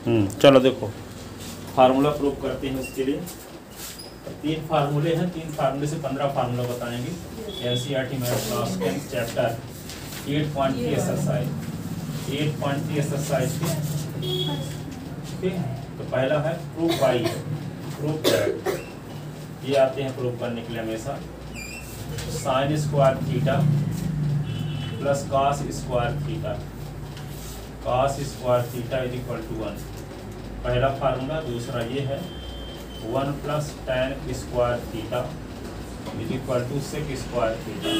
चलो देखो formula prove करते हैं। इसके लिए 3 फार्मूले हैं, 3 फार्मूले से 15 फार्मूला बताएंगे। NCERT math class 10 chapter 8.3 exercise 8.3 exercise ठीक। तो पहला है प्रूफ बाई प्रूफ दैट, ये आते हैं प्रूफ करने के लिए हमेशा। Sine square theta plus cos square theta, cos square theta is equal to 1, पहला फार्मूला। दूसरा ये है 1 plus tan square theta is equal to sec square theta,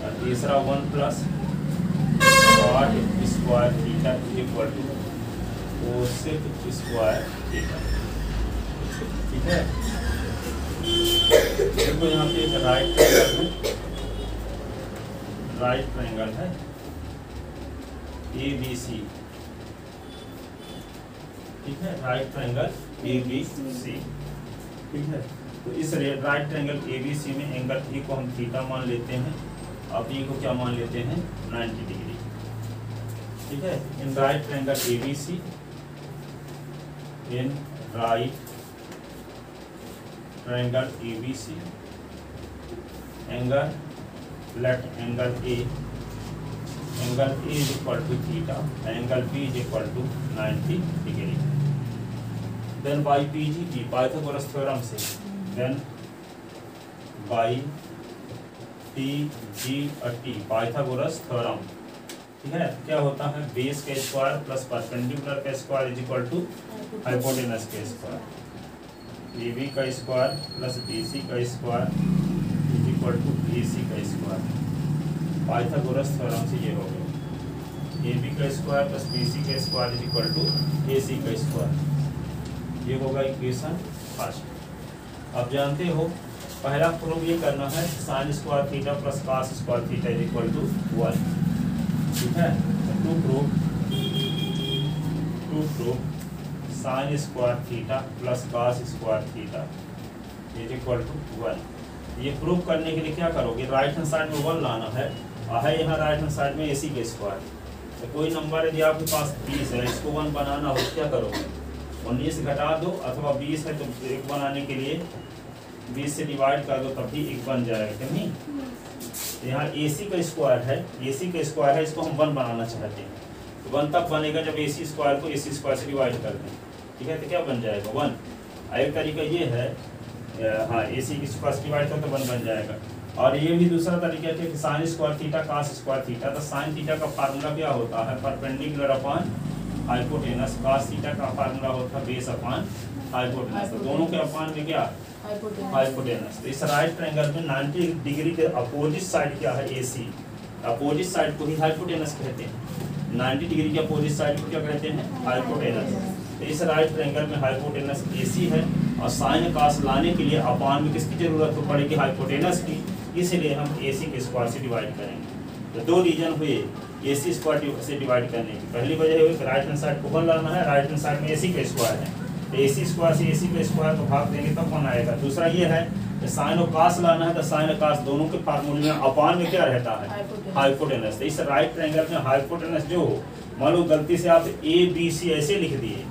और तीसरा 1 plus cot square theta is equal to cosec square theta. ठीक है, देखो यहाँ पे एक राइट ट्रायंगल है ABC, ठीक है, राइट ट्रायंगल ABC, ठीक है। तो इस राइट ट्रायंगल ABC में एंगल E को हम थीटा मान लेते हैं, अब E को क्या मान लेते हैं 90 डिग्री, ठीक है। In right triangle ABC, in right triangle ABC angle let angle A is equal to theta, angle B is equal to 90 degree. Then by PG, Pythagoras theorem से, then by PG Pythagoras theorem, ठीक है। क्या होता है, base का square plus perpendicular का square is equal to hypotenuse का square, AB का स्क्वायर प्लस BC का square is equal to AC का स्क्वायर। पाइथागोरस थ्योरम से ये हो गया AB का स्क्वायर प्लस BC का square is equal to AC का स्क्वायर, ये होगा इक्वेशन फर्स्ट। अब जानते हो पहला प्रूफ ये करना है sine square theta plus cos square theta is equal to 1, ठीक है। To proof sine square theta plus cos square theta is equal to 1। ये प्रूफ करने के लिए क्या करोगे, राइट हैंड साइड में 1 लाना है यहाँ राइट हैंड साइड में AC के स्क्वायर। तो कोई नंबर यदि आपके पास 20 है, इसको 1 बनाना हो क्या करोगे, 19 घटा दो, अथवा 20 है तो 1 बनाने के लिए 20 से डिवाइड कर दो, तब भी 1 बन जाएगा नहीं। यहाँ AC का स्क्वायर है, AC का स्क्वायर है, इसको हम 1 बनाना चाहते हैं, तो 1 तब बनेगा जब AC स्क्वायर को AC स्क्वायर से डिवाइड कर दें, ठीक है। तो क्या बन जाएगा 1। एक तरीका ये है, हाँ AC की स्क्वायर से डिवाइड कर तो 1 बन जाएगा। और ये भी दूसरा तरीका है कि sign square theta cos square theta, तो साइन थीटा का फार्मूला क्या होता है, perpendicular upon hypotenuse, cos theta का फार्मूला होता है बेस अपॉन हाइपोटेनस, तो दोनों के अपॉन में क्या हाइपोटेनस। तो इस राइट ट्रायंगल में 90 डिग्री के अपोजिट साइड क्या है AC, अपोजिट साइड को ही हाइपोटेनस कहते हैं। 90 डिग्री के अपोजिट साइड को क्या कहते हैं, हाइपोटेनस। तो इस राइट ट्रायंगल में हाइपोटेनस AC है, और साइन कॉस लाने के लिए अपॉन में किसकी जरूरत पड़ेगी, हाइपोटेनस की, इसलिए हम AC के स्क्वायर से डिवाइड करेंगे। तो 2 रीजन हुए AC स्क्वायर से डिवाइड करने की। पहली वजह हुई कि राइट हैंड साइड को 1 लाना है, राइट हैंड साइड में AC का स्क्वायर है, तो AC स्क्वायर से AC का स्क्वायर को भाग देंगे तब 1 आएगा। दूसरा ये है कि साइन और कॉस लाना है, तो साइन और कॉस दोनों के फार्मूले में अपॉन में क्या रहता है, हाइपोटेनस। तो इस राइट ट्रायंगल में हाइपोटेनस जो हो, मान लो गलती से आप ABC ऐसे लिख दिए,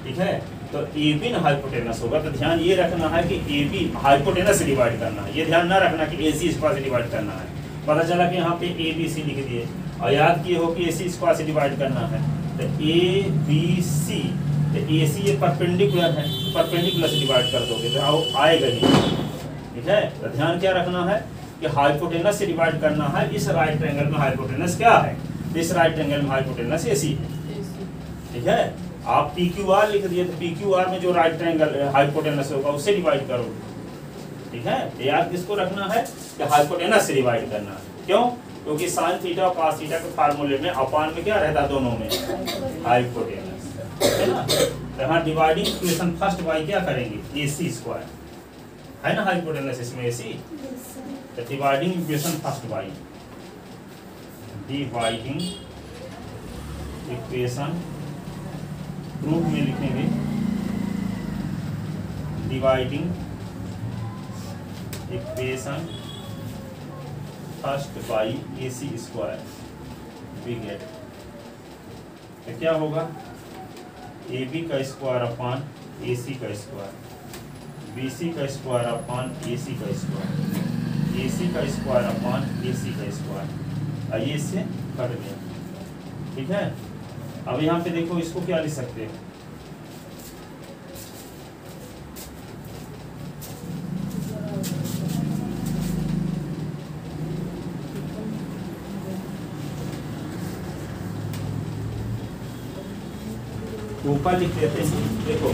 ठीक है, तो AB ना हाइपोटेनस होगा। तो ध्यान ये रखना है कि AB हाइपोटेनस से डिवाइड करना है, ये ध्यान ना रखना कि AC स्क्वायर से डिवाइड करना है। पता चला कि यहाँ पे ABC लिख दिए, और याद किए हो कि AC स्क्वायर से डिवाइड करना है, तो ABC, तो AC ये परपेंडिकुलर है, परपेंडिकुलर से डिवाइड कर दोगे तो आएगा ही, ठीक है। तो ध्यान क्या रखना है कि हाइपोटेनस से डिवाइड करना है। इस राइट ट्रायंगल में हाइपोटेनस क्या है, इस राइट ट्रायंगल में हाइपोटेनस AC है, ठीक है। आप PQR लिख दिए, तो PQR में जो राइट ट्रायंगल हाइपोटेनस होगा उससे डिवाइड करो, ठीक है। याद किसको रखना है कि हाइपोटेनस से डिवाइड करना है। क्यों, क्योंकि साइन थीटा और कॉस थीटा के फार्मूले में अपॉन में क्या रहता है, दोनों में हाइपोटेनस, है ना। तो यहाँ डिवाइडिंग इक्वेशन फर्स्ट बाई क्या करेंगे, AC स्क्वायर है ना, हाइपोटेनस इसमें AC, तो dividing equation first by dividing equation proof में लिखेंगे dividing equation first by AC square, we get, तो क्या होगा AB का स्क्वायर अपान AC का स्क्वायर, BC का स्क्वायर अपान AC का स्क्वायर, AC का स्क्वायर अपान AC का स्क्वायर। आइए इससे कट गया, ठीक है। अब यहाँ पे देखो इसको क्या लिख सकते हो, ऊपर लिख देते हैं, देखो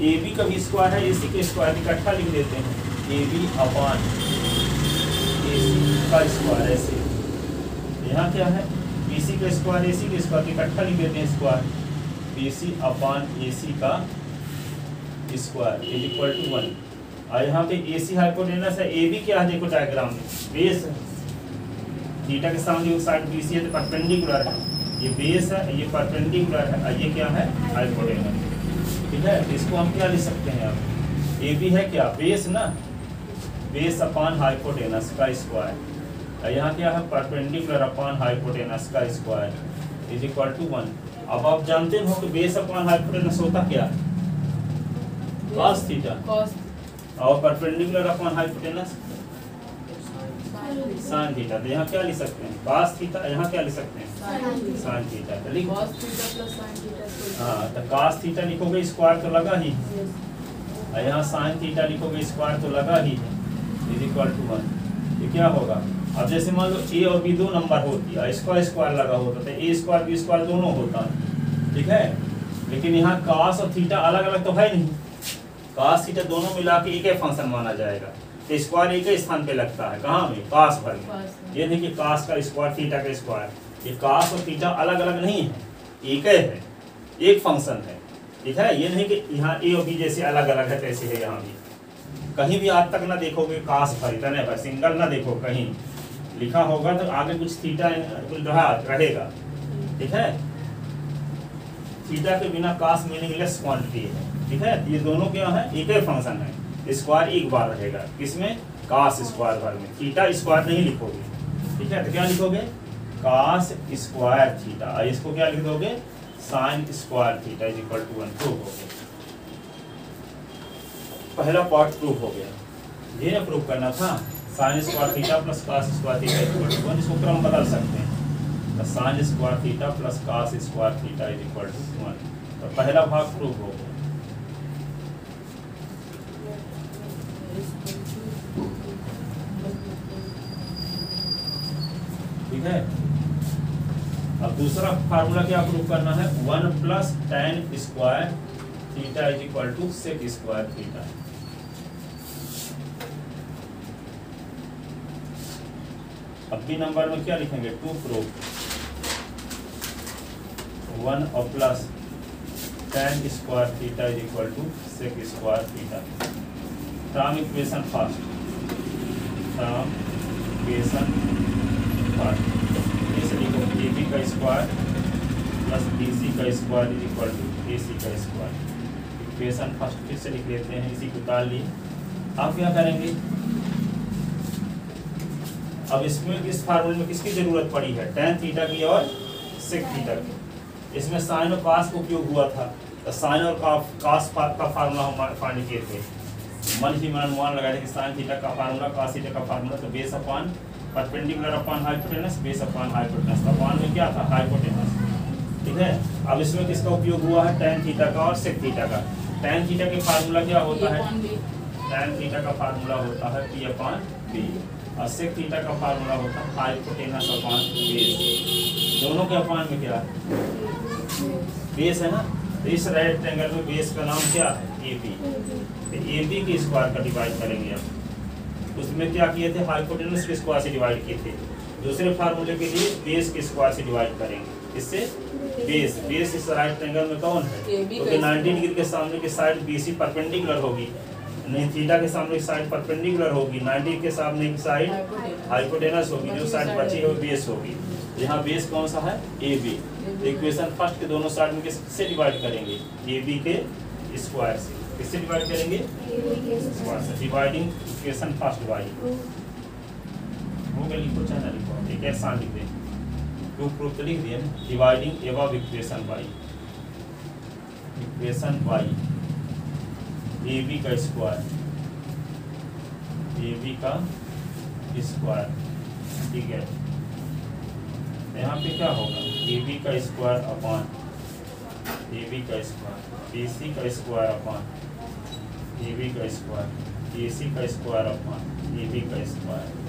AB का भी स्क्वायर है, AC के स्क्वायर इकट्ठा लिख देते हैं, AB अपान AC का स्क्वायर। ऐसे यहाँ क्या है, BC का स्क्वायर AC के स्क्वायर इकट्ठा लिख देते हैं स्क्वायर, BC अपान AC का स्क्वायर इज इक्वल टू 1। और यहाँ पे AC हाइपोटेनस है, AB क्या है देखो डायग्राम में, बेस है, थीटा के सामने साइड BC है तो परपेंडिकुलर है, ये बेस है, ये परपेंडिकुलर है, और ये क्या है हाइपोटेनस, ठीक है। इसको हम क्या लिख सकते हैं, अब AB है क्या बेस ना, बेस अपान हाइपोटेनस का स्क्वायर, और यहाँ क्या है परपेंडिकुलर अपान हाइपोटेनस का स्क्वायर इज इक्वल टू 1। अब आप जानते हो कि बेस अपान हाइपोटेनस होता क्या, cos थीटा, और perpendicular upon hypotenuse sin theta. तो यहाँ क्या लिख सकते हैं cos थीटा, यहाँ क्या लिख सकते हैं sin थीटा। हाँ, तो cos थीटा लिखोगे स्क्वायर तो लगा ही, और यहाँ sin थीटा लिखोगे स्क्वायर तो लगा ही, इज इक्वल टू 1। ये क्या होगा, अब जैसे मान लो A और B दो नंबर होती है, इसका स्क्वायर लगा होता है, A स्क्वायर B स्क्वायर दोनों होता है, ठीक है। लेकिन यहाँ cos और थीटा अलग अलग तो है नहीं, cos थीटा दोनों मिला के एक ही फंक्शन माना जाएगा, तो स्क्वायर एक ही स्थान पे लगता है, कहाँ में cos पर में। ये देखिए cos का स्क्वायर थीटा का स्क्वायर, ये cos और थीटा अलग अलग नहीं है, एक ही है, एक फंक्शन है, ठीक है। ये नहीं कि यहाँ A और B जैसे अलग अलग है तैसे है, यहाँ भी कहीं भी आज तक ना देखोगे cos पर इतने पर सिंगल ना देखो, कहीं लिखा होगा तो आगे कुछ थीटा रहेगा, ठीक है। थीटा के बिना cos मीनिंगलेस क्वांटिटी है, ठीक है। ये दोनों क्या है एक ही फंक्शन है, स्क्वायर एक बार रहेगा, किसमें cos स्क्वायर बार में, थीटा स्क्वायर नहीं लिखोगे, ठीक है। तो क्या लिखोगे cos स्क्वायर थीटा, और इसको क्या लिख दोगे sin square theta is equal to 1। Proof हो गया, पहला पार्ट प्रूफ हो गया। ये ना प्रूफ करना था sin square theta plus cos square theta is equal to 1, इसको क्रम बदल सकते हैं, तो sin square theta plus cos square theta is equal to 1। तो पहला भाग प्रूफ हो गया। ठीक है, अब दूसरा फार्मूला क्या प्रूव करना है, 1 plus tan square theta is equal to sec square theta. अब बी नंबर में क्या लिखेंगे, 2 प्रूव 1 और plus tan square theta is equal to sec square theta. Term equation first, term equation first, इसे लिखो AB का स्क्वायर प्लस BC का square is equal to AC का स्क्वायर। इक्वेशन फर्स्ट फिर से लिख लेते हैं, इसी को उतार लिए। आप क्या करेंगे, अब इसमें इस फार्मूले में किसकी जरूरत पड़ी है, tan थीटा की और sec थीटा की। इसमें sin और cos का उपयोग हुआ था, तो sin और cos का फार्मूला हम फाइंड किए थे, मन ही मन अनुमान लगाए थे कि sin थीटा का फार्मूला cos थीटा का फार्मूला, तो base upon perpendicular upon hypotenuse, base upon hypotenuse, upon में क्या था हाइपोटेनस, ठीक है। अब इसमें किसका उपयोग हुआ है, tan थीटा का और sec थीटा का। tan थीटा के फार्मूला क्या होता है, tan थीटा का फार्मूला होता है P अपॉन B, और sec थीटा का फार्मूला होता है हाइपोटेनस अपॉन बेस। दोनों के अपॉन में क्या है, बेस है ना, तो इस राइट एंगल में बेस का नाम क्या है AB, तो AB के स्क्वायर का डिवाइड करेंगे। अब उसमें क्या किए थे, हाइपोटेनस के स्क्वायर से डिवाइड किए थे, दूसरे फार्मूले के लिए बेस के स्क्वायर से डिवाइड करेंगे। इससे बेस इस राइट एंगल में कौन है, क्योंकि 90 डिग्री के सामने की साइड BC परपेंडिकुलर होगी, नहीं थीटा के सामने की साइड परपेंडिकुलर होगी, 90 के सामने की साइड हाइपोटेनस होगी, जो साइड बची है वो बेस होगी। यहाँ बेस कौन सा है AB। इक्वेशन फर्स्ट के दोनों साइड में किससे डिवाइड करेंगे, AB के स्क्वायर से। किससे डिवाइड करेंगे, स्क्वायर से। डिवाइडिंग इक्वेशन फर्स्ट बाई हो गया, लिखो चाहे ना लिखो, एक आसान लिख दें, प्रूफ तो लिख दिए, dividing above equation by equation Y A B का स्क्वायर, ए बी का स्क्वायर, ठीक है। यहाँ पे क्या होगा, ए बी का स्क्वायर अपॉन ए बी का स्क्वायर, बी सी का स्क्वायर अपॉन ए बी का स्क्वायर, ए सी का स्क्वायर अपॉन ए बी का स्क्वायर।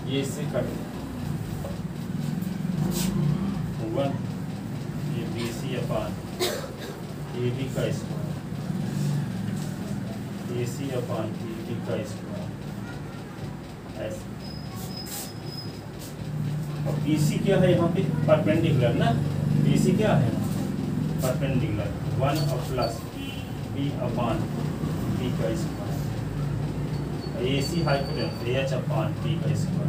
ये इससे कट वन, ये B C upon A B का square, A C upon A B का स्क्वायर, ऐसे। और बी सी क्या है यहाँ पे, परपेंडिकुलर ना, बी सी क्या है, परपेंडिकुलर, वन और प्लस बी अपॉन बी का square, A C hypotenuse H upon B का स्क्वायर।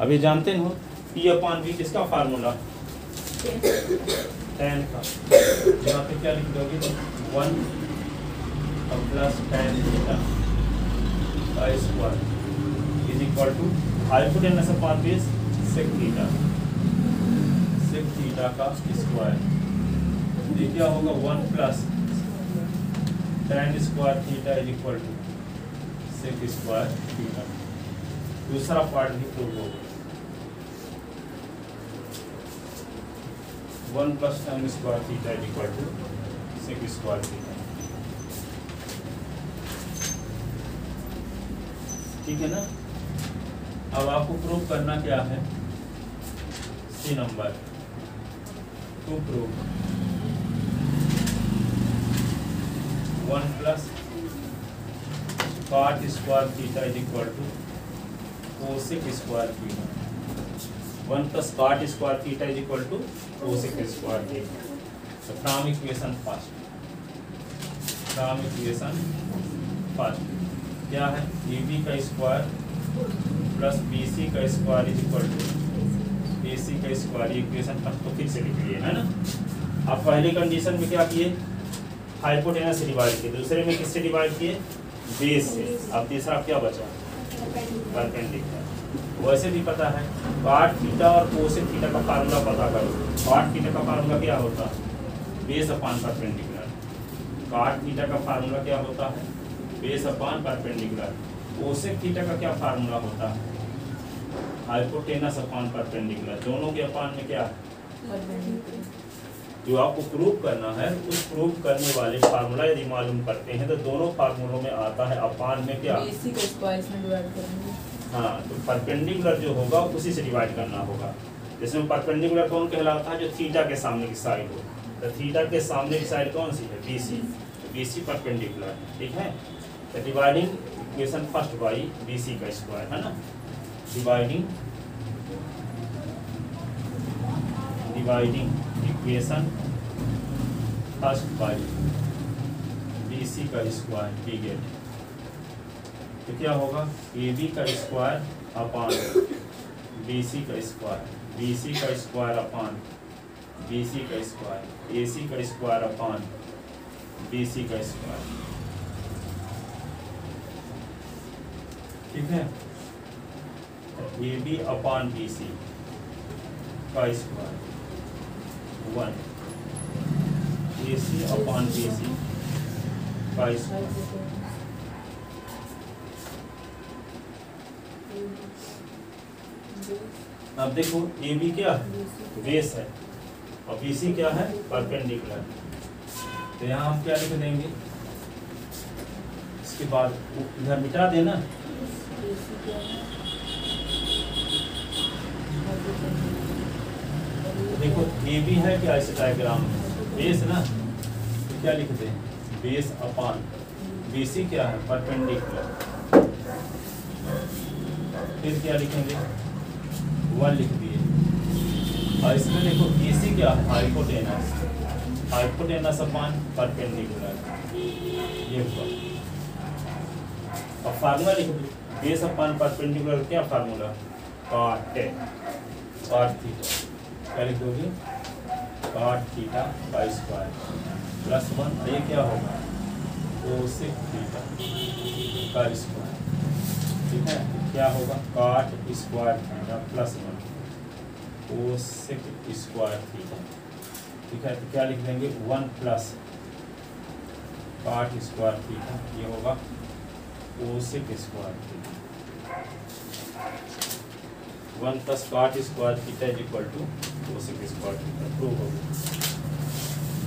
अभी जानते हो P अपॉन V किसका फार्मूला, tan का। यहाँ पे क्या लिख दोगे, 1 प्लस tan थीटा का square is equal to hypotenuse upon base sec theta, sec theta का स्क्वायर। ये क्या होगा, 1 plus tan square theta is equal to sec square theta. दूसरा पार्ट भी प्रूव होगा, 1 plus tan square theta is equal to sec square theta, ठीक है ना। अब आपको प्रूव करना क्या है, C number to prove 1 plus cot square theta is equal to cosec square theta, 1 plus cot square theta is equal to cosec square theta. So from equation first, क्या है, ए बी का square plus B C का square is equal to A C का square. Equation first तो फिर से लिख लिए है ना। अब पहले कंडीशन में क्या किए, हाइपोटेनस से डिवाइड किए, दूसरे में किससे डिवाइड किए, बेस से। अब तीसरा क्या बचा, परपेंडिकुलर। वैसे भी पता है cot थीटा और कोसेक थीटा का फार्मूला पता करो। cot थीटा का फार्मूला क्या होता है, base upon perpendicular. cot theta का फार्मूला क्या होता है, base upon perpendicular. Cosec theta का क्या फार्मूला होता है, हाइपोटेनस अपॉन परपेंडिकुलर। दोनों के अपॉन में क्या, जो आपको प्रूव करना है उस प्रूव करने वाले फार्मूला यदि मालूम करते हैं तो दोनों फार्मूलों में आता है अपॉन में क्या, हाँ, तो परपेंडिकुलर जो होगा उसी से डिवाइड करना होगा। जिसमें परपेंडिकुलर कौन कहलाता है, जो थीटा के सामने की साइड हो। तो थीटा के सामने की साइड कौन सी है, BC, तो BC परपेंडिकुलर, ठीक है। तो dividing equation first by BC का स्क्वायर, है ना। Dividing equation first by BC का स्क्वायर, ठीक है। तो क्या होगा, AB का स्क्वायर अपॉन BC का स्क्वायर, BC का स्क्वायर अपॉन BC का स्क्वायर, AC का स्क्वायर अपॉन BC का स्क्वायर, ठीक है। AB अपॉन BC का स्क्वायर 1, AC अपॉन BC का स्क्वायर। अब देखो ए बी क्या बेस है और बी सी क्या है, परपेंडिकुलर। तो यहाँ हम क्या लिख देंगे, इसके बाद इधर मिटा देना। देखो ए बी है क्या इस डायग्राम में, बेस ना, तो क्या लिखते हैं, बेस अपॉन बी सी क्या है, परपेंडिकुलर। फिर क्या लिखेंगे, 1 लिख दिए, और इसमें देखो AC क्या है, हाइपोटेनस, हाइपोटेनस अपॉन परपेंडिकुलर, ये हुआ। अब फार्मूला लिखो, बेस अपॉन परपेंडिकुलर क्या फार्मूला, कॉट थीटा, क्या लिख दोगे, cot theta by square plus 1, ये क्या होगा, कोसेक थीटा का स्क्वायर, ठीक है, क्या होगा, cot square theta plus 1 cosec square theta, ठीक है। तो क्या लिख देंगे, 1 प्लस कॉट स्क्वायर थीटा, ये होगा cosec square theta, 1 plus cot square theta is equal to cosec square theta, prove हो गया।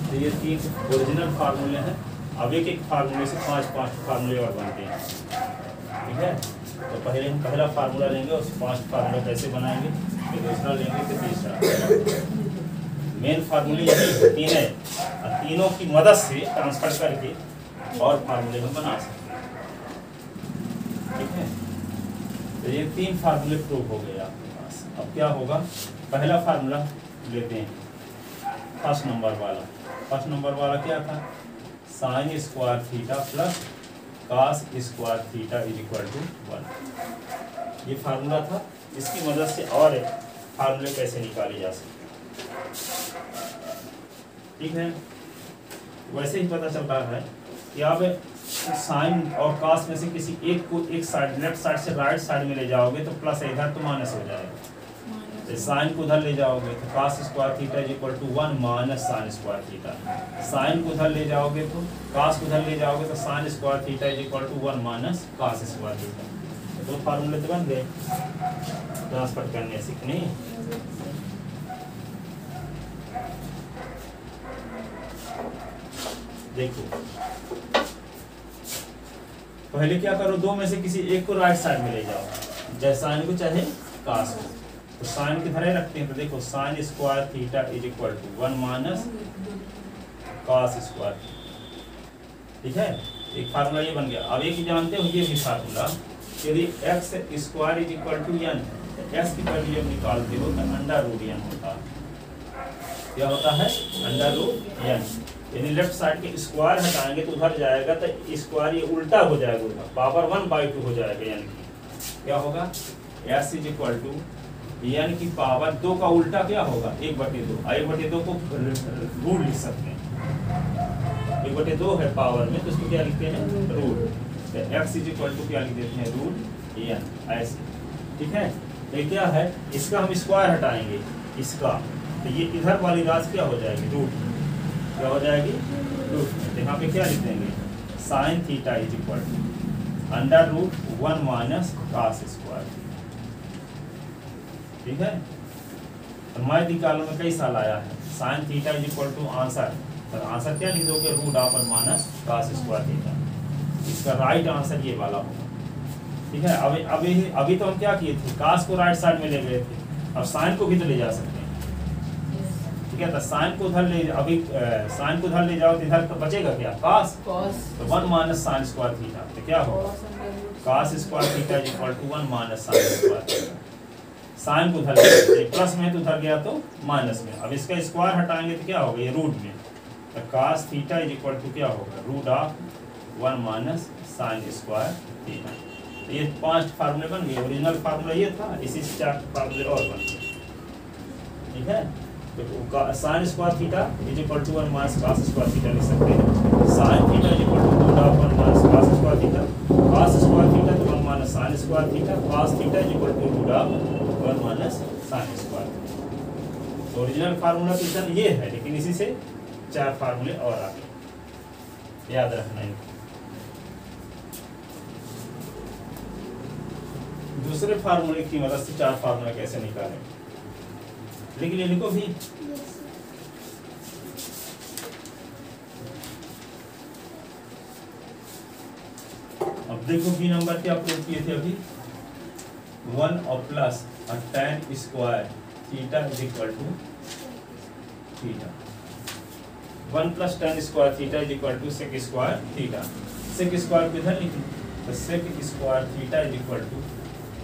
तो ये 3 ओरिजिनल फार्मूले हैं। अब एक एक फार्मूले से 5 फार्मूले और बनते हैं, ठीक है। तो पहले हम पहला फार्मूला लेंगे और 5 फार्मूला कैसे बनाएंगे, फिर दूसरा लेंगे, फिर तीसरा। मेन फार्मूले यही 3 है, और तीनों की मदद से ट्रांसफर करके और फार्मूले हम बना सकते हैं, ठीक है। तो ये 3 फार्मूले प्रूव हो गए आपके पास। अब क्या होगा, पहला फार्मूला लेते हैं, फर्स्ट नंबर वाला। फर्स्ट नंबर वाला क्या था, sine square theta plus cos square theta is equal to 1, ये फार्मूला था। इसकी मदद से और फार्मूले कैसे निकाले जा सकते, ठीक है। वैसे ही पता चल रहा है कि आप साइन और कॉस में से किसी एक को एक साइड, लेफ्ट साइड से राइट साइड में ले जाओगे तो प्लस है, इधर तो माइनस हो जाएगा। तो साइन को उधर ले जाओगे तो cos square theta is equal to 1 minus sine square theta. Sine को उधर ले जाओगे तो कॉस को उधर ले जाओगे तो sine square theta is equal to 1 minus cos square theta. तो फार्मूले तो बन गए ट्रांसफर करने सीखने। देखो पहले क्या करो, 2 में से किसी एक को राइट साइड में ले जाओ, चाहे साइन को चाहे कॉस को। तो साइन की तरह रखते हैं, तो देखो sine square theta is equal to 1 minus cos square, ठीक है। एक फार्मूला ये बन गया। अब एक जानते हो ये भी फार्मूला, यदि x square is equal to n, x की वैल्यू जब निकालते हो तो अंडर रूट एन होता है। क्या होता है, अंडर रूट एन। यदि लेफ्ट साइड के स्क्वायर हटाएंगे तो उधर जाएगा तो स्क्वायर ये उल्टा हो जाएगा, उधर पावर 1/2 हो जाएगा, यानी कि क्या होगा, एक्स इज इक्वल टू यानी कि पावर 2 का उल्टा क्या होगा, 1/2। 1/2 को रूट लिख सकते हैं, 1/2 है पावर में, तो उसको क्या लिखते हैं, रूट। तो एक्स इज इक्वल टू क्या लिख देते हैं, रूट एन, ऐसे, ठीक है। तो क्या है, इसका हम स्क्वायर हटाएंगे, इसका, तो ये इधर वाली राशि क्या हो जाएगी, रूट, क्या हो जाएगी, रूट। तो यहाँ पे क्या लिख देंगे, sine theta is equal to under root 1 minus cos square, ठीक है। तो मैथ निकालने में कई साल आया है, sine theta is equal to answer, तो आंसर क्या लिख दोगे, root of 1 minus cos square theta. इसका राइट आंसर ये वाला होगा, ठीक है। अभी तो हम क्या किए थे, कॉस को राइट साइड में ले गए थे, अब साइन को भी तो ले जा सकते हैं, ठीक है। तो साइन को उधर ले, अभी साइन को उधर ले जाओ तो इधर तो बचेगा क्या, कॉस, तो 1 माइनस साइन स्क्वायर थीटा, तो क्या होगा, cos square theta is equal to 1 minus sine square theta. Sine को उधर ले, प्लस में तो उधर गया तो माइनस में, अब इसका स्क्वायर हटाएंगे तो क्या होगा, ये रूट में, तो cos theta is equal to क्या होगा, root of 1 minus sine square theta. ये 5 फार्मूले बन गए। ओरिजिनल फार्मूला ये था, इसी से 4 फार्मूले और बन गए, ठीक है। तो sine square theta is equal to 1 minus cos square theta लिख सकते हैं। Sine theta is equal to root of 1 minus cos square theta, cos square theta तो 1 minus sine square theta, cos theta is equal to root of 1 minus sine square theta. तो original formula तो ये है, लेकिन इसी से 4 फार्मूले और आ गए, याद रखना है। दूसरे फार्मूले की मदद से 4 फार्मूला कैसे निकालें, लेकिन इनको भी अब देखो बी नंबर क्या प्रूव किए थे अभी, 1 और plus tan square theta is equal to theta, 1 plus tan square theta is equal to sec square theta. Sec square को इधर लिखें, तो sec square theta is equal to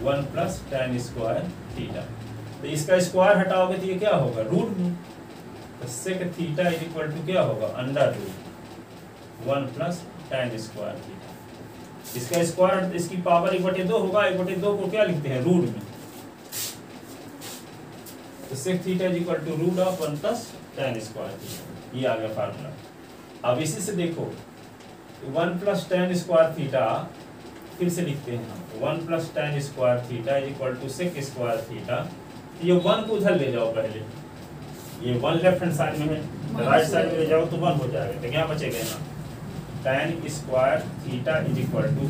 1 plus tan square theta, तो इसका स्क्वायर हटाओगे तो ये क्या होगा, रूट में। तो sec theta is equal to क्या होगा, under root 1 plus tan square theta. इसका स्क्वायर, इसकी पावर 1/2 होगा, 1/2 को क्या लिखते हैं, रूट में। तो sec theta is equal to root of 1 plus tan square theta. ये आ गया फार्मूला। अब इसी से देखो 1 प्लस tan स्क्वायर थीटा, फिर से लिखते हैं हम 1 plus tan square theta is equal to sec square theta. ये 1 को उधर ले जाओ पहले, ये 1 लेफ्ट हैंड साइड में है, राइट साइड में ले जाओ तो 1 हो जाएगा। तो क्या बचेगा यहाँ, tan square theta is equal to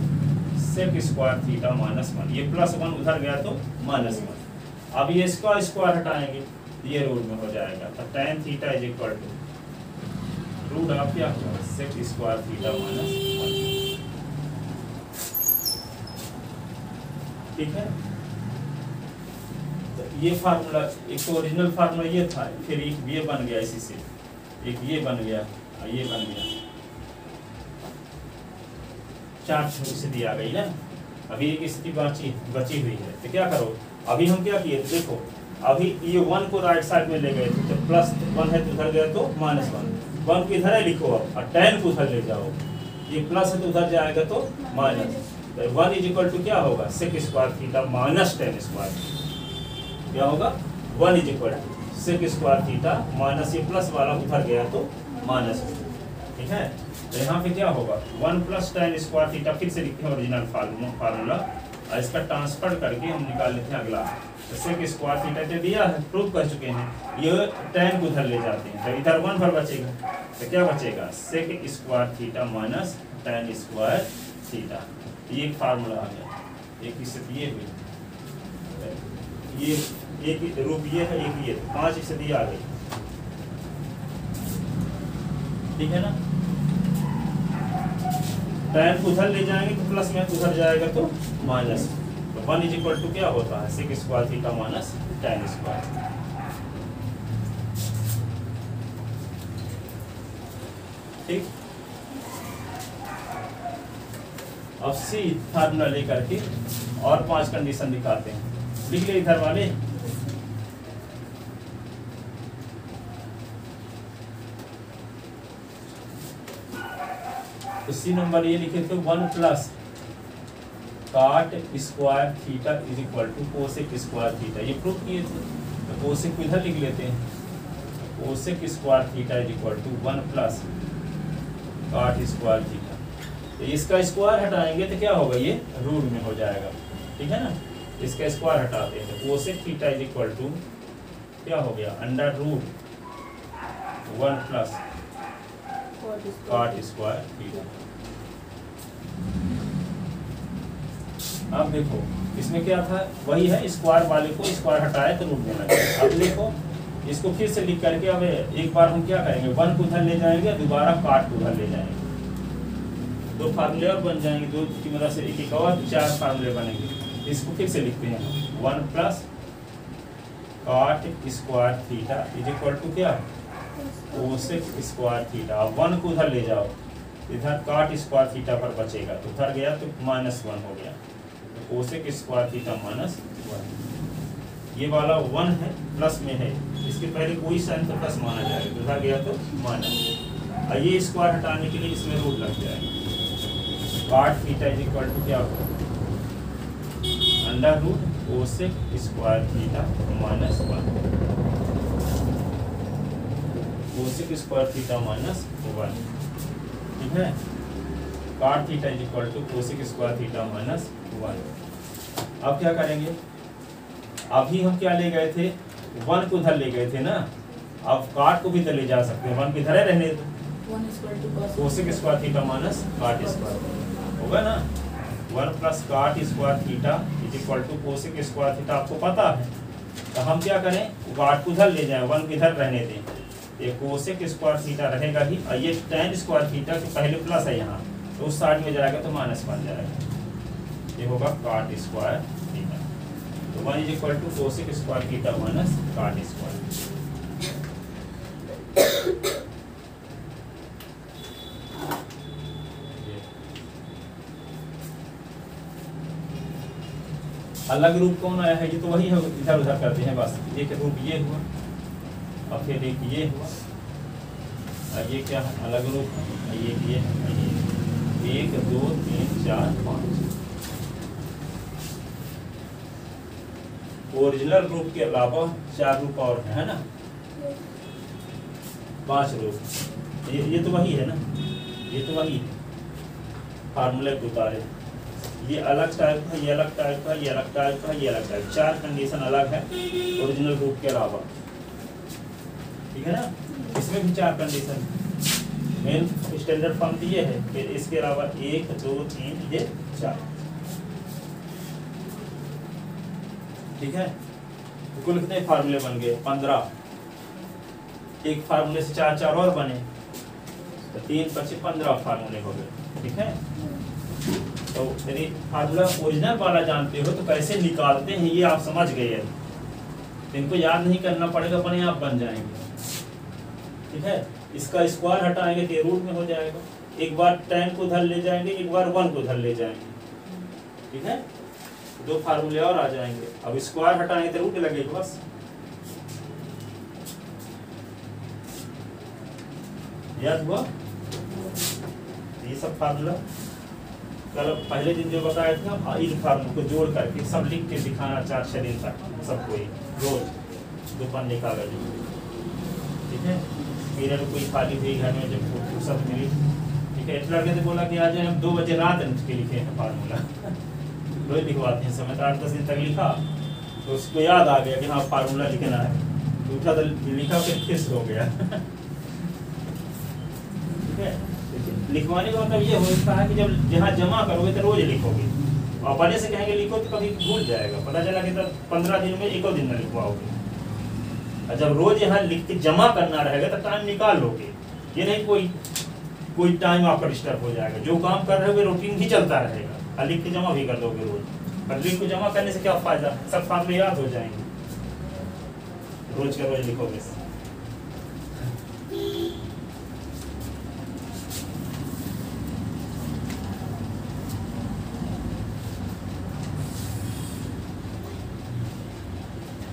sec square theta minus 1। ये प्लस 1 उधर गया तो माइनस 1। अब ये इसका स्क्वायर हटाएंगे, ये रूट में हो जाएगा। तो tan theta is equal to root of क्या होगा, सेक स्क्वायर थीटा माइनस 1। ठीक है। तो ये फार्मूला, एक तो ओरिजिनल फार्मूला ये था, फिर एक ये बन गया इसी से, एक ये बन गया और ये बन गया, 4 से दी आ गई ना। अभी एक स्थिति बची हुई है। तो क्या करो, अभी हम क्या किए, देखो अभी ये 1 को राइट साइड में ले गए थे, तो प्लस 1 है तो उधर गया तो माइनस 1 को इधर है लिखो अब, और tan को उधर ले जाओ, ये प्लस है तो उधर जाएगा तो माइनस। 1 इज इक्वल टू क्या होगा, sec square theta minus tan square. क्या होगा, 1 is equal to sec square theta minus, ये प्लस वाला उधर गया तो माइनस। ठीक है। तो यहाँ पे क्या होगा, 1 प्लस tan स्क्वायर थीटा, फिर से लिखते हैं ओरिजिनल फार्मूला, और इसका ट्रांसफर करके हम निकाल लेते हैं अगला। तो सेक स्क्वायर थीटा जो दिया है, प्रूव कर चुके हैं, ये tan को उधर ले जाते हैं, तो इधर 1 भर बचेगा। तो क्या बचेगा, sec square theta minus tan square theta. ये एक फार्मूला आ गया। एक स्थिति ये हुई, ये एक रूप ये है, एक ये, 5 स्थिति आ गई। ठीक है ना। tan को उधर ले जाएंगे तो प्लस में, उधर जाएगा तो माइनस। तो 1 इज इक्वल टू क्या होता है, sec square theta minus tan square. ठीक। अब सी फार्मूला लेकर के और 5 कंडीशन दिखाते हैं, लिख ले इधर वाले। तो सी नंबर ये लिखे थे 1 plus cot square theta is equal to cosec square theta, ये प्रूव किए थे। तो कोसेक को इधर लिख लेते हैं, cosec square theta is equal to 1 plus cot square theta. तो इसका स्क्वायर हटाएंगे तो क्या होगा, ये रूट में हो जाएगा। ठीक है ना। इसका स्क्वायर हटाते हैं तो cosec theta is equal to क्या हो गया, under root 1 plus cot square theta. अब देखो इसमें क्या था, वही है, स्क्वायर वाले को स्क्वायर हटाए तो रूट में लगे। अब देखो इसको फिर से लिख करके, अब एक बार हम क्या करेंगे, 1 को उधर ले जाएंगे, दोबारा काट को उधर ले जाएंगे, 2 फार्मूले और बन जाएंगे, 2 की मदद से एक और 4 फार्मूले बनेंगे। इसको फिर से लिखते हैं 1 plus cot square theta is equal to क्या, कोसेक स्क्वायर थीटा। अब 1 को उधर ले जाओ, इधर काट स्क्वायर थीटा पर बचेगा, तो उधर गया तो माइनस 1 हो गया, तो कोसेक स्क्वायर थीटा माइनस 1। ये वाला 1 है, प्लस में है, इसके पहले कोई साइन तो प्लस माना जाएगा, तो उधर गया तो माइनस। और ये स्क्वायर हटाने के लिए इसमें रूट लग जाएगा। काट थीटा इज इक्वल टू क्या होगा, under root cosec square theta minus 1, cosec square theta minus 1। ठीक है। Cot theta is equal to cosec square theta minus 1। अब क्या करेंगे, अभी हम क्या ले गए थे, 1 को उधर ले गए थे ना, अब काट को भी इधर ले जा सकते हैं, 1 को इधर रहने दो, cosec square theta minus cot square होगा ना। 1 plus cot square theta is equal to cosec square theta, आपको पता है। तो हम क्या करें, काट को उधर ले जाएं, 1 को इधर रहने दें, ये कोसेक स्क्वायर थीटा रहेगा ही, और ये tan स्क्वायर थीटा के पहले प्लस है यहाँ, तो उस साइड में जाएगा तो माइनस बन जाएगा, ये होगा काट स्क्वायर थीटा। तो 1 is equal to cosec square theta minus cot square. अलग रूप कौन आया है? ये तो वही है, इधर उधर करते हैं बस। एक रूप ये हुआ और फिर एक ये हुआ, और ये क्या है? अलग रूप है। ये है, ये 1 2 3 4 5। ओरिजिनल रूप के अलावा 4 रूप और है ना, 5 रूप। ये तो वही है ना, ये तो वही है। फार्मूले को उतारे, ये अलग टाइप है, ये अलग टाइप है, ये अलग टाइप है, ये अलग टाइप। 4 कंडीशन अलग है ओरिजिनल रूप के अलावा, ठीक है ना। इसमें भी 4 कंडीशन। मेन स्टैंडर्ड फॉर्म तो ये है, फिर इसके अलावा 1 2 3 ये 4, ठीक है। तो कुल कितने फार्मूले बन गए? 15। एक फार्मूले से 4 4 और बने, तो 3 5 15 फार्मूले हो गए, ठीक है। तो यदि फार्मूला ओरिजिनल वाला जानते हो तो कैसे निकालते हैं ये आप समझ गए हैं, तो इनको याद नहीं करना पड़ेगा, अपने आप बन जाएंगे, ठीक है। इसका स्क्वायर हटाएंगे तो रूट में हो जाएगा। एक बार tan को उधर ले जाएंगे, एक बार 1 को उधर ले जाएंगे, ठीक है। 2 फार्मूले और आ जाएंगे। अब स्क्वायर हटाएंगे तो रूट लगेगा बस। याद हुआ? ये सब फार्मूला कल पहले दिन जो बताया था, इन फार्मूलों को जोड़ करके सब लिख के दिखाना 4-6 दिन तक सबको, रोज 2 पन्ने कागज, ठीक है। पीरियड कोई खाली हुई घर में जब फुर्सत मिली, ठीक है। एक लड़के से बोला कि आज हम 2 बजे रात के लिखे हैं फार्मूला। रोज लिखवाते हैं समय, तो 8-10 दिन तक लिखा, तो उसको याद आ गया कि हाँ फार्मूला लिखना है, तो उठा तो लिखा, फिर फिक्स हो गया। ठीक है। लिखवाने का मतलब ये होता है कि जब जहाँ जमा करोगे तो रोज लिखोगे, और अपने से कहेंगे लिखो तो कभी भूल जाएगा, पता चला कि तब 15 दिन में 1 दिन में लिखवाओगे। और जब रोज यहाँ लिख के जमा करना रहेगा तो टाइम निकाल लोगे, ये नहीं कोई टाइम आपका डिस्टर्ब हो जाएगा। जो काम कर रहे हो रूटीन ही चलता रहेगा, और लिख के जमा भी कर दोगे रोज। पर लिख को जमा करने से क्या फायदा, सब फार्मूले याद हो जाएंगे, रोज का रोज लिखोगे।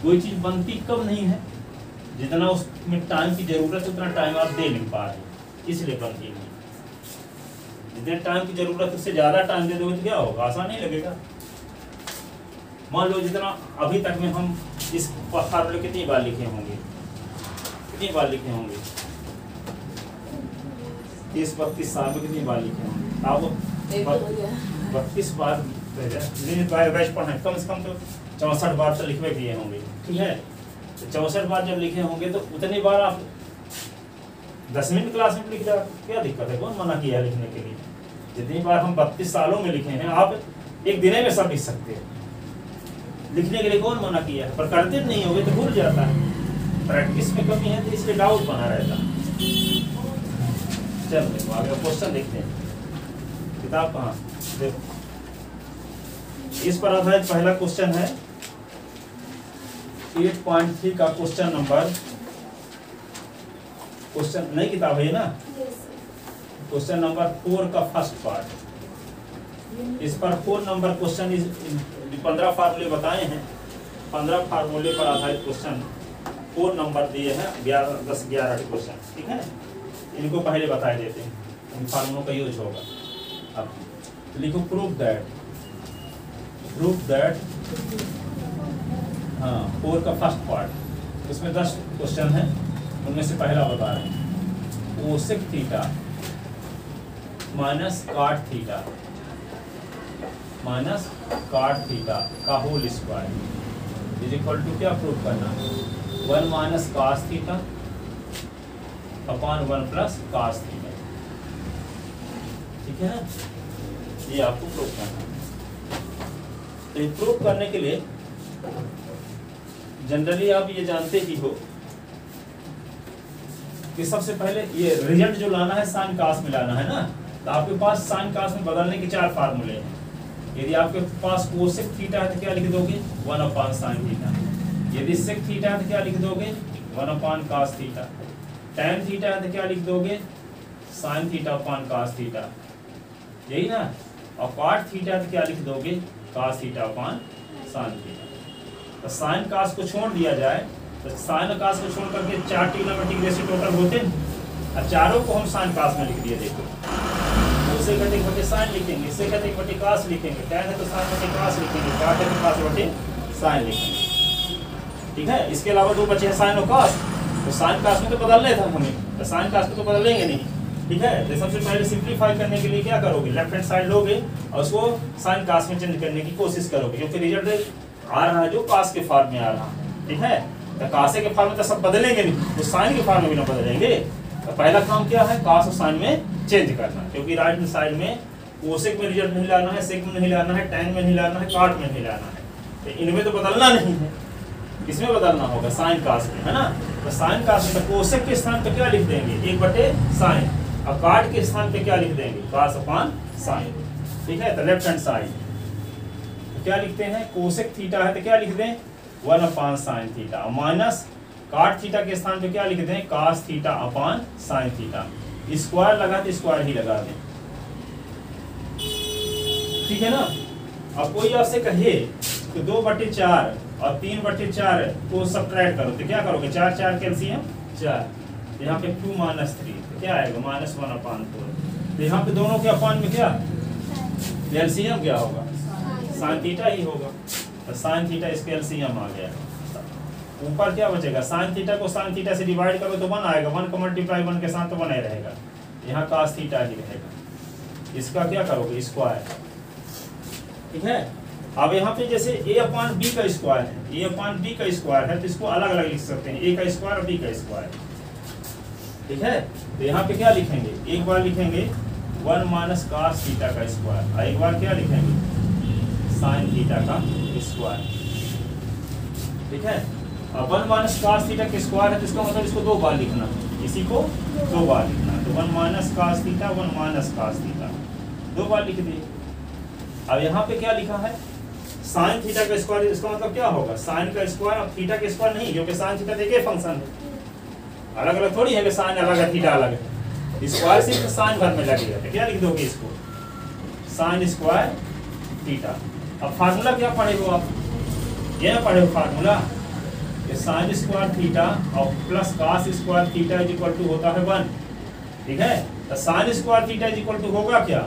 कोई चीज बनती कब नहीं है, जितना उसमें टाइम की जरूरत है उतना टाइम आप दे नहीं पा रहे, इसलिए बनती नहीं। जितने टाइम की जरूरत उससे ज्यादा टाइम दे दोगे तो क्या होगा, आसान नहीं लगेगा। मान लो जितना अभी तक में हम इस फार्मूले कितनी बार लिखे होंगे, 30-32 साल में कितनी बार लिखे होंगे आप? 32 बार पढ़े, कम से कम तो 64 बार तो लिखवे किए होंगे, ठीक है। तो 64 बार जब लिखे होंगे तो उतनी बार आप 10वीं क्लास में लिख जाओ, क्या दिक्कत है, कौन मना किया लिखने के लिए। जितनी बार हम 32 सालों में लिखे हैं, आप एक दिन में सब लिख सकते हैं, लिखने के लिए कौन मना किया है। पर करते नहीं होगे तो भूल जाता है, प्रैक्टिस में कमी है तो इसलिए डाउट बना रहता है। चल देखो आगे क्वेश्चन देखते हैं, किताब कहाँ देखो। इस पर आधारित पहला क्वेश्चन है 8.3 का क्वेश्चन नंबर, क्वेश्चन नई किताब है ना, क्वेश्चन नंबर 4 का फर्स्ट पार्ट। इस पर 4 नंबर क्वेश्चन, 15 फार्मूले बताए हैं, 15 फार्मूले पर आधारित क्वेश्चन 4 नंबर दिए हैं, 11 10 11 क्वेश्चन, ठीक है। इनको पहले बताए देते हैं, इन फार्मूलों का यूज होगा। अब लिखो प्रूफ दैट, हाँ 4 का फर्स्ट पार्ट, उसमें 10 क्वेश्चन है, उनमें से पहला बता रहे हैं cosec theta minus cot theta का whole square is equal to, क्या प्रूफ करना, 1 minus cos theta upon 1 plus cos theta, ठीक है ना। ये आपको प्रूफ करना है। तो ये प्रूफ करने के लिए जनरली आप ये जानते ही हो कि सबसे पहले ये रिजल्ट जो लाना है साइन कास में लाना है ना, तो आपके पास साइन कास में बदलने के 4 फार्मूले हैं। यदि आपके पास कोसेक थीटा है तो क्या लिख दोगे, 1 अपॉन साइन थीटा। यदि सेक थीटा है तो क्या लिख दोगे, 1 upon cos theta. Tan theta है तो क्या लिख दोगे, sine theta upon cos theta, यही ना। और कॉट थीटा है तो क्या लिख दोगे, cos theta upon sine theta. तो साइन कास को छोड़ दिया जाए तो साइन कास को छोड़ करके 4 ट्रिग्नोमेट्रिक रेशियो टोटल होते हैं, और चारों को हम साइन कास में लिख दिए। देखो उससे घटे घटे साइन लिखेंगे, इससे घटे घटे कास लिखेंगे, टैन है तो साइन घटे कास लिखेंगे, काट है तो कास घटे साइन लिखेंगे। ठीक है, इसके अलावा दो बचे हैं साइन और कास। तो साइन कास में तो बदलने था हमें, तो साइन कास को तो बदलेंगे नहीं। ठीक है, तो सबसे पहले सिंप्लीफाई करने के लिए क्या करोगे, लेफ्ट हैंड साइड लोगे और उसको साइन कास में चेंज करने की कोशिश करोगे, क्योंकि रिजल्ट आ रहा है जो कास के फॉर्म में आ रहा है। ठीक है, तो कासे के फॉर्म में तो सब बदलेंगे नहीं, तो साइन के फॉर्म में भी ना बदलेंगे। तो पहला काम क्या है, कास और साइन में चेंज करना, क्योंकि राइट हैंड साइड में कोसेक में रिजल्ट नहीं लाना है, सेक में नहीं लाना है, टैन में नहीं लाना है, काट में नहीं लाना है। तो इनमें तो बदलना नहीं है, इसमें बदलना होगा साइन कास में, है ना। तो साइन कास में तो कोसेक के स्थान पे क्या लिख देंगे, 1/साइन, और काट के स्थान पे क्या लिख देंगे, कास अपॉन साइन। ठीक है, तो लेफ्ट हैंड साइड तो क्या लिखते हैं, कोसेक थीटा है तो क्या लिख दें, 1/साइन थीटा, और माइनस काट थीटा के स्थान पे क्या लिख दें, cos theta upon sine theta. Square लगा तो स्क्वायर ही लगा दें। ठीक है ना। अब कोई आपसे कहे कि 2/4 और 3/4 को सब्ट्रैक्ट करो तो क्या करोगे, 4 4 कैल्सियम 4, यहाँ पे 2 - 3 तो क्या आएगा, -1/4। तो यहाँ पे दोनों के अपॉन में क्या एलसीएम क्या होगा, साइन थीटा ही होगा। तो साइन थीटा इसके एलसीएम आ गया। ऊपर क्या बचेगा, साइन थीटा को साइन थीटा से डिवाइड करो तो 1 आएगा, 1 को मल्टीप्लाई 1 के साथ तो 1 ही रहेगा, यहाँ कास थीटा ही रहेगा। इसका क्या करोगे, स्क्वायर। ठीक है, अब यहाँ पे जैसे a/b का स्क्वायर है, a/b का स्क्वायर है तो इसको अलग अलग लिख सकते हैं, a का स्क्वायर और b का स्क्वायर। ठीक है, तो यहाँ पे क्या लिखेंगे, एक बार लिखेंगे 1 - cos थीटा का स्क्वायर, और एक बार क्या लिखेंगे, साइन थीटा का स्क्वायर। ठीक है, अब 1 - cos थीटा का स्क्वायर है तो इसका मतलब इसको 2 बार लिखना, इसी को 2 बार लिखना। तो 1 - cos थीटा, 1 - cos थीटा, 2 बार लिख दिए। अब यहाँ पे क्या लिखा है, साइन थीटा का स्क्वायर, इसका मतलब क्या होगा, साइन का स्क्वायर और थीटा का स्क्वायर नहीं, क्योंकि साइन थीटा एक ही फंक्शन है, अलग अलग थोड़ी है कि साइन अलग है थीटा अलग है। स्क्वायर सिर्फ साइन भर में लगेगा, तो क्या लिख दोगे इसको, साइन स्क्वायर थीटा। अब फार्मूला क्या पढ़े हो आप, ये ना पढ़े हो फार्मूला, साइन स्क्वायर थीटा और plus cos square theta is equal to होता है 1। ठीक है, तो sine square theta is equal to होगा क्या,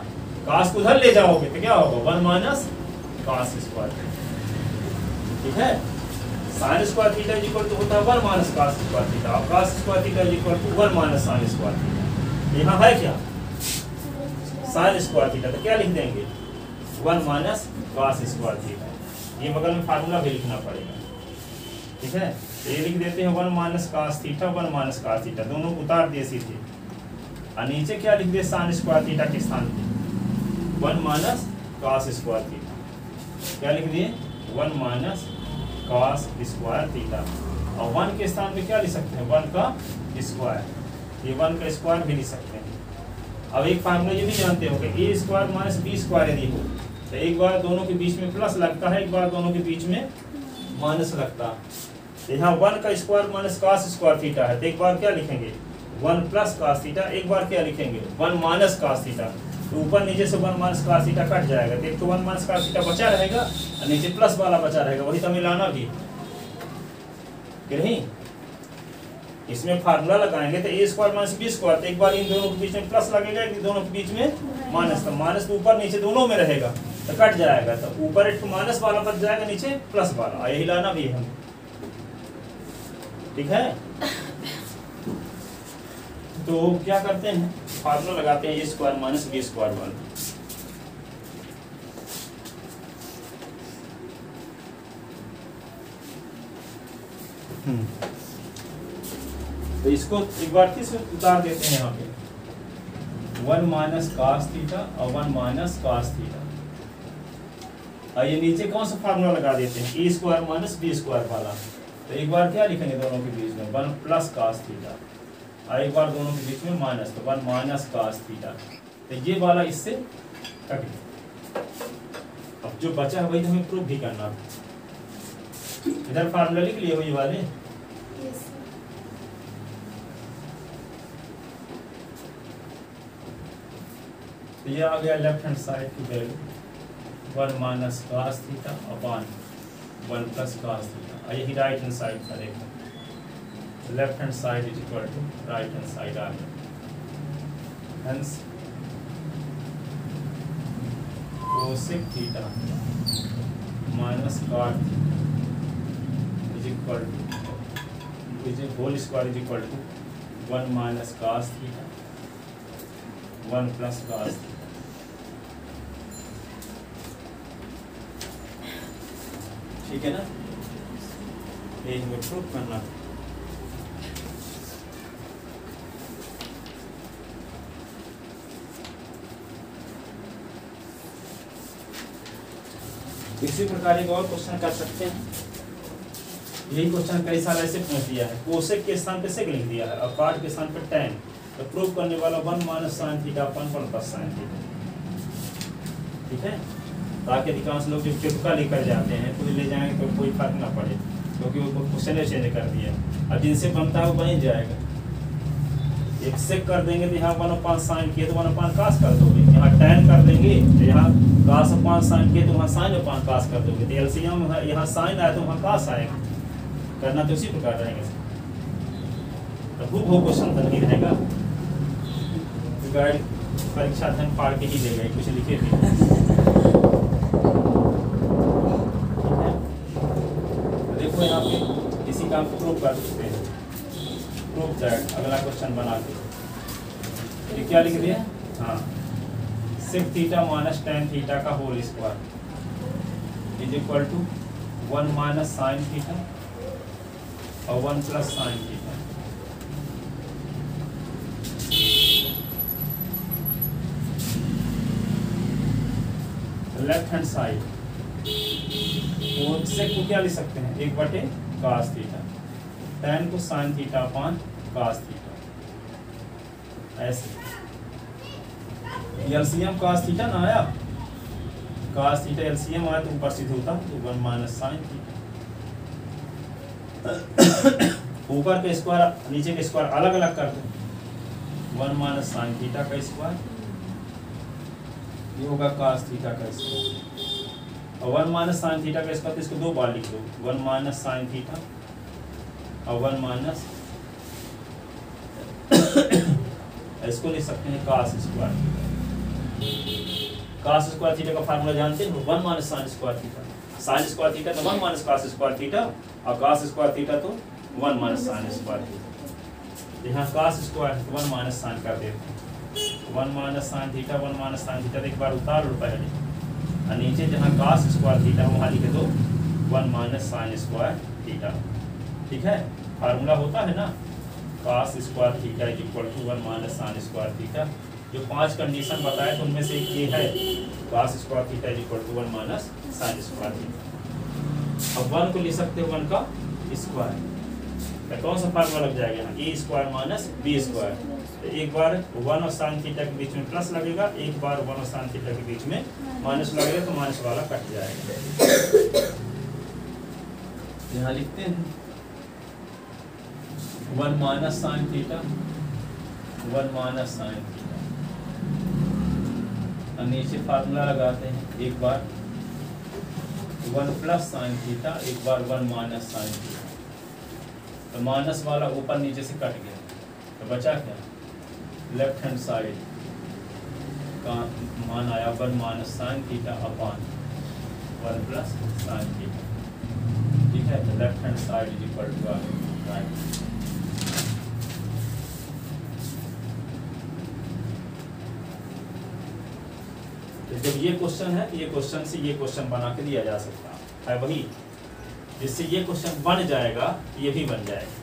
कास को उधर ले जाओगे तो क्या होगा, 1 - cos स्क्वायर। ठीक है, sine square theta is equal to होता है 1 - cos स्क्वायर थीटा, और cos square theta is equal to 1 - sin square theta. यहाँ है क्या, साइन स्क्वायर थीटा, तो क्या लिख देंगे, 1 - cos स्क्वायर थीटा। ये बगल में फार्मूला भी लिखना पड़ेगा। ठीक है, ये लिख देते हैं 1 - cos थीटा, 1 - cos थीटा, दोनों उतार दिए सीधे, और नीचे क्या लिख दिए, साइन स्क्वायर थीटा के स्थान पे 1 - cos स्क्वायर थीटा। क्या लिख दिए, 1 - cos स्क्वायर थीटा, और 1 के स्थान पे क्या लिख सकते हैं, 1 का स्क्वायर, ये 1 का स्क्वायर भी लिख सकते हैं। अब एक फार्मूला ये भी जानते हो कि a स्क्वायर - b स्क्वायर यदि हो तो एक बार दोनों के बीच में प्लस लगता है, एक बार दोनों के बीच में माइनस लगता है। यहाँ 1 का स्क्वायर - cos स्क्वायर थीटा है तो एक बार क्या लिखेंगे, 1 + cos थीटा, एक बार क्या लिखेंगे, 1 - cos थीटा। तो ऊपर नीचे से 1 - cos थीटा कट जाएगा, तो एक तो 1 - cos थीटा बचा रहेगा और नीचे प्लस वाला बचा रहेगा, वही तो मिलाना भी कि नहीं। इसमें फार्मूला लगाएंगे तो a स्क्वायर - b स्क्वायर, तो एक बार इन दोनों के बीच में प्लस लगेगा, इन दोनों के बीच में माइनस, तो माइनस तो ऊपर नीचे दोनों में रहेगा तो कट जाएगा, तो ऊपर एक माइनस वाला बच जाएगा, नीचे प्लस वाला, यही लाना भी है हमें। ठीक है, तो क्या करते हैं, फार्मूला लगाते हैं, a स्क्वायर - b स्क्वायर 1। तो इसको एक बार फिर से उतार देते हैं, यहाँ पे 1 - cos थीटा और 1 - cos थीटा, और ये नीचे कौन सा फार्मूला लगा देते हैं, a स्क्वायर - b स्क्वायर वाला। तो एक बार क्या लिखेंगे दोनों के बीच में, 1 + cos थीटा, और एक बार दोनों के बीच में माइनस, तो 1 - cos थीटा। तो ये वाला इससे कट गया। अब जो बचा है वही हमें प्रूफ भी करना है। इधर फार्मूला लिख लिए वही वाले, तो ये आ गया लेफ्ट हैंड साइड की value 1 - cos theta upon 1 plus cos theta. यही राइट हैंड साइड था, देखो left hand side is equal to right hand side आ गया। Hence cosec theta minus cot is equal to whole square is equal to 1 minus cos theta 1 plus cos theta. ठीक है ना, ये हमें proof करना है। इसी प्रकार एक और क्वेश्चन कर सकते हैं। यही क्वेश्चन कई साल ऐसे पूछ दिया है, कोसेक के स्थान पे सेक लिख दिया है और कॉट के स्थान पे tan, तो प्रूफ करने वाला 1 माइनस साइन थीटा अपन 1 प्लस साइन थीटा। ठीक है, ताकि अधिकांश लोग जो टिपका लेकर जाते हैं तो ले जाएंगे तो कोई फर्क ना पड़े, क्योंकि वो क्वेश्चन चेंज कर दिया। अब जिनसे बनता है वो बन जाएगा। एक सेक कर देंगे तो यहाँ 1/5 साइन किए तो 1/5 cos कर दोगे, यहाँ tan कर देंगे तो यहाँ cos/5 साइन किए तो वहाँ sin/5 cos कर दोगे। तो एलसीएम यहाँ साइन आया तो वहाँ cos आएगा, करना तो उसी प्रकार रहेंगे। तो वो क्वेश्चन तो नहीं रहेगा, गाइड परीक्षा धन फाड़ के ही ले गए, कुछ लिखे थे। देखो यहाँ पे इसी काम को प्रूव कर सकते हैं। प्रूफ दैट, अगला क्वेश्चन बना के ये क्या लिख दिया, हाँ sec theta minus tan theta का whole square is equal to 1 minus sine theta और 1 plus sine theta. Left hand side sec को क्या लिख सकते हैं, 1/cos थीटा, tan को sin theta upon cos theta. ऐसे एलसीएम cos थीटा ना आया, cos थीटा एलसीएम आया तो ऊपर सिद्ध होता तो 1 माइनस sin थीटा। ऊपर के स्क्वायर नीचे के स्क्वायर अलग अलग कर दो, 1 माइनस sin थीटा का स्क्वायर ये होगा cos थीटा का स्क्वायर, और 1 माइनस sin थीटा का स्क्वायर तो इसको 2 बार लिख दो, 1 माइनस sin थीटा और 1 माइनस इसको लिख सकते हैं cos square. cos square theta का फार्मूला जानते हैं, 1 minus sin square theta, sin square theta तो 1 माइनस cos स्क्वायर थीटा और cos स्क्वायर थीटा तो 1 माइनस sin स्क्वायर थीटा। यहाँ cos स्क्वायर 1 माइनस sin कर देते हैं, 1 minus sin theta 1 minus sin theta एक बार उतार लो पहले, और नीचे जहाँ cos स्क्वायर थीटा वहाँ लिख दो 1 माइनस sin स्क्वायर थीटा। ठीक है, फार्मूला होता है ना cos square theta is equal to 1 minus sin square theta. जो 5 कंडीशन बताए तो उनमें से एक ये है, cos square theta is equal to 1 minus sin square theta. अब 1 को लिख सकते हो 1 का स्क्वायर, तो कौन सा फार्मूला लग जाएगा यहाँ, a square minus b square. तो एक बार 1 और sin थीटा के बीच में प्लस लगेगा, एक बार 1 और sin थीटा के बीच में माइनस लगेगा, तो माइनस वाला कट जाएगा। यहाँ लिखते हैं 1 minus sin theta 1 minus sin theta, और नीचे फार्मूला लगाते हैं, एक बार 1 प्लस sin थीटा, एक बार 1 माइनस sin थीटा। तो माइनस वाला ऊपर नीचे से कट गया, तो बचा क्या, लेफ्ट हैंड साइड का मान आया 1 minus sin theta upon 1 plus sin theta. ठीक है, तो left hand side is equal to right. जब ये क्वेश्चन है, ये क्वेश्चन से ये क्वेश्चन बना के दिया जा सकता है वही, जिससे ये क्वेश्चन बन जाएगा ये भी बन जाएगा।